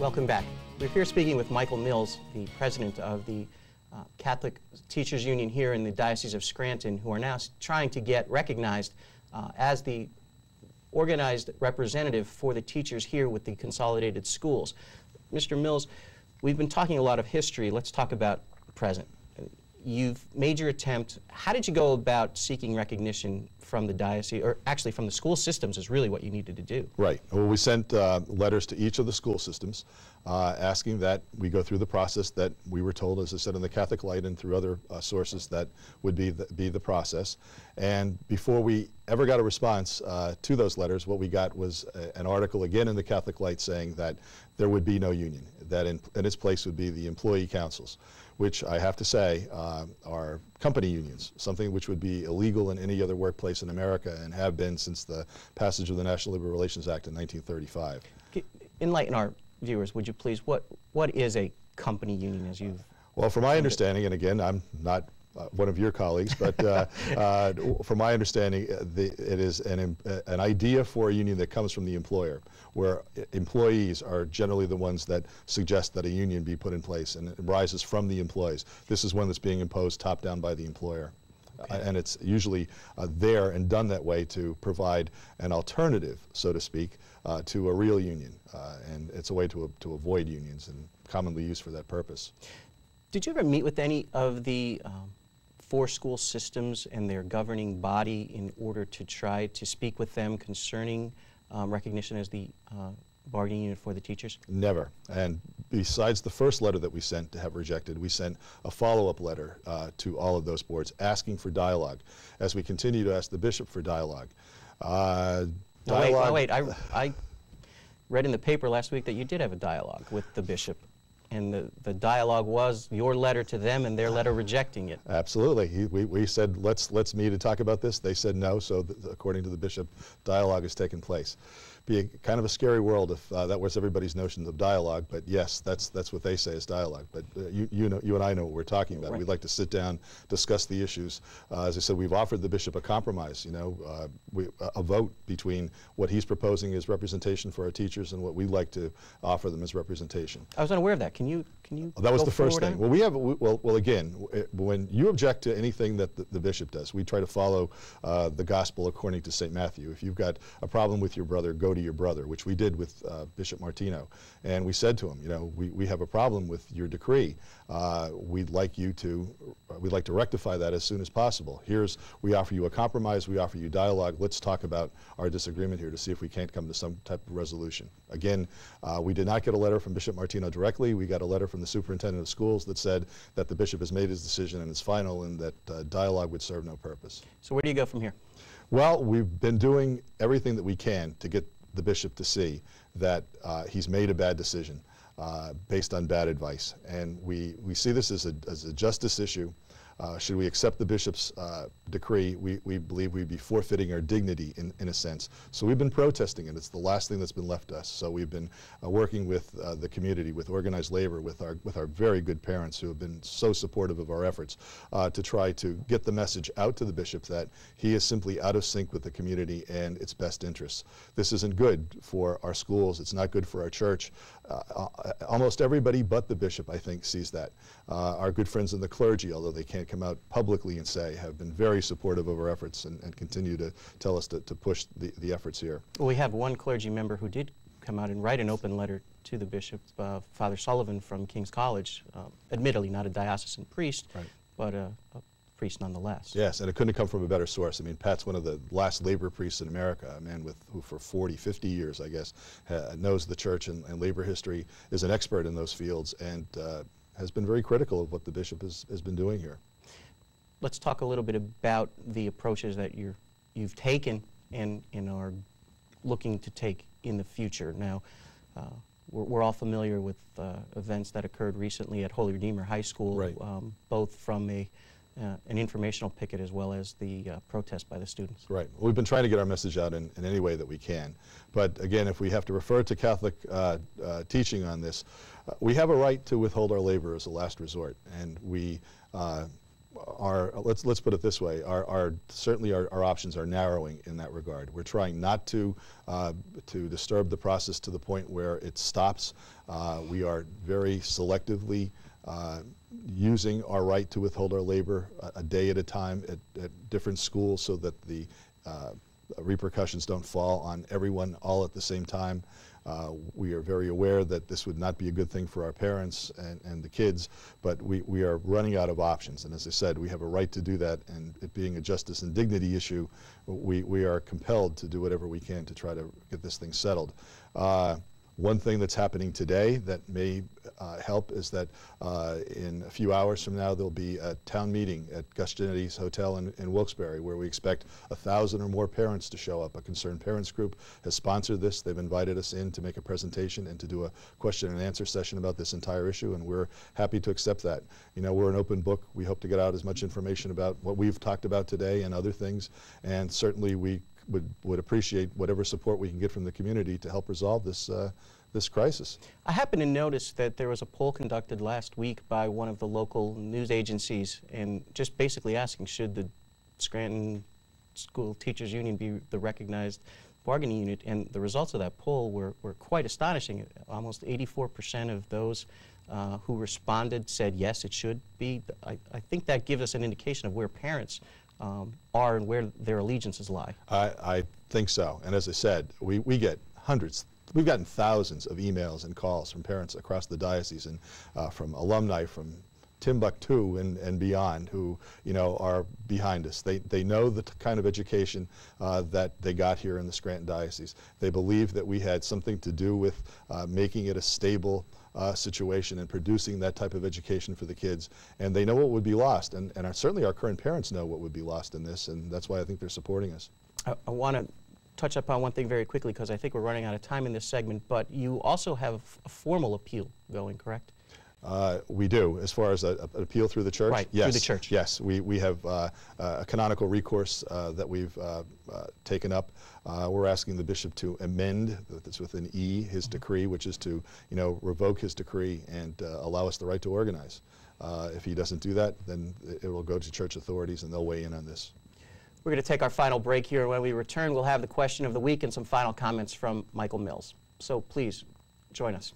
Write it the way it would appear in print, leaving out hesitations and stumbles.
Welcome back. We're here speaking with Michael Mills, the president of the Catholic Teachers Union here in the Diocese of Scranton, who are now trying to get recognized as the organized representative for the teachers here with the consolidated schools. Mr. Mills, we've been talking a lot of history. Let's talk about the present. You've made your attempt. How did you go about seeking recognition from the diocese, or actually from the school systems is really what you needed to do? Right. Well, we sent letters to each of the school systems asking that we go through the process that we were told, as I said, in the Catholic Light and through other sources, that would be the process. And before we ever got a response to those letters, what we got was an article again in the Catholic Light saying that there would be no union, that in its place would be the employee councils, which I have to say are company unions, something which would be illegal in any other workplace in America and have been since the passage of the National Labor Relations Act in 1935. Enlighten our viewers, would you please? What is a company union as you've... Well, from my understanding, and again, I'm not one of your colleagues, but from my understanding, it is an idea for a union that comes from the employer, where employees are generally the ones that suggest that a union be put in place, and it rises from the employees. This is one that's being imposed top-down by the employer. Okay. And it's usually there and done that way to provide an alternative, so to speak, to a real union. And it's a way to avoid unions and commonly used for that purpose. Did you ever meet with any of the four school systems and their governing body in order to try to speak with them concerning recognition as the bargaining unit for the teachers? Never. And besides the first letter that we sent to have rejected, we sent a follow-up letter to all of those boards asking for dialogue, as we continue to ask the bishop for dialogue. Wait, I read in the paper last week that you did have a dialogue with the bishop. And the dialogue was your letter to them and their letter rejecting it. Absolutely. We said, let's meet and talk about this. They said no, so according to the bishop, dialogue has taken place. Be kind of a scary world if that was everybody's notion of dialogue, but yes, that's what they say is dialogue. But you and I know what we're talking about. Right. We'd like to sit down, discuss the issues. As I said, we've offered the bishop a compromise, a vote between what he's proposing as representation for our teachers and what we'd like to offer them as representation. I was unaware of that. Can you that was the first thing. Well, well, again, when you object to anything that the bishop does, we try to follow the gospel according to St. Matthew. If you've got a problem with your brother, go to your brother, which we did with Bishop Martino. And we said to him, we have a problem with your decree. We'd like to rectify that as soon as possible. We offer you a compromise, we offer you dialogue. Let's talk about our disagreement here to see if we can't come to some type of resolution. Again, we did not get a letter from Bishop Martino directly. We got a letter from the superintendent of schools that said that the bishop has made his decision and it's final, and that dialogue would serve no purpose. So where do you go from here? Well, we've been doing everything that we can to get the bishop to see that he's made a bad decision based on bad advice. And we see this as a justice issue. Should we accept the bishop's decree, we believe we'd be forfeiting our dignity in a sense. So we've been protesting it. It's the last thing that's been left us. So we've been working with the community, with organized labor, with our very good parents who have been so supportive of our efforts to try to get the message out to the bishop that he is simply out of sync with the community and its best interests. This isn't good for our schools. It's not good for our church. Almost everybody but the bishop, I think, sees that. Our good friends in the clergy, although they can't come out publicly and say, have been very supportive of our efforts and continue to tell us to push the efforts here. Well, we have one clergy member who did come out and write an open letter to the bishop, Father Sullivan from King's College, admittedly not a diocesan priest, right, but a priest nonetheless. Yes, and it couldn't have come from a better source. I mean, Pat's one of the last labor priests in America, a man who for 40, 50 years, I guess, knows the church and labor history, is an expert in those fields, and has been very critical of what the bishop has been doing here. Let's talk a little bit about the approaches that you've taken and are looking to take in the future. Now, we're all familiar with events that occurred recently at Holy Redeemer High School, right, both from an informational picket as well as the protest by the students. Right. Well, we've been trying to get our message out in any way that we can. But again, if we have to refer to Catholic teaching on this, we have a right to withhold our labor as a last resort. And we let's put it this way, certainly our options are narrowing in that regard. We're trying not to disturb the process to the point where it stops. We are very selectively using our right to withhold our labor a day at a time at different schools so that the repercussions don't fall on everyone all at the same time. We are very aware that this would not be a good thing for our parents and the kids, but we are running out of options. And as I said, we have a right to do that, and it being a justice and dignity issue, we are compelled to do whatever we can to try to get this thing settled. One thing that's happening today that may help is that in a few hours from now there'll be a town meeting at Gus Genetti's Hotel in Wilkes-Barre, where we expect 1,000 or more parents to show up. A concerned parents group has sponsored this. They've invited us in to make a presentation and to do a question and answer session about this entire issue, and we're happy to accept that. You know, we're an open book. We hope to get out as much information about what we've talked about today and other things, and certainly we would appreciate whatever support we can get from the community to help resolve this this crisis. I happen to notice that there was a poll conducted last week by one of the local news agencies, and just basically asking, should the Scranton School Teachers Union be the recognized bargaining unit? And the results of that poll were quite astonishing. Almost 84% of those who responded said yes, it should be. I think that gives us an indication of where parents are and where their allegiances lie. I think so. And as I said, we get hundreds. We've gotten thousands of emails and calls from parents across the diocese, and from alumni from Timbuktu and beyond, who are behind us. They know the kind of education that they got here in the Scranton Diocese. They believe that we had something to do with making it a stable situation and producing that type of education for the kids. And they know what would be lost, and certainly our current parents know what would be lost in this, and that's why I think they're supporting us. I want to touch upon one thing very quickly, because I think we're running out of time in this segment, but you also have a formal appeal going, correct? We do, as far as an appeal through the church. Right, yes, through the church. Yes, we have a canonical recourse that we've taken up. We're asking the bishop to amend, that's with an E, his decree, which is to revoke his decree and allow us the right to organize. If he doesn't do that, then it will go to church authorities and they'll weigh in on this. We're going to take our final break here, and when we return, we'll have the question of the week and some final comments from Michael Mills. So please, join us.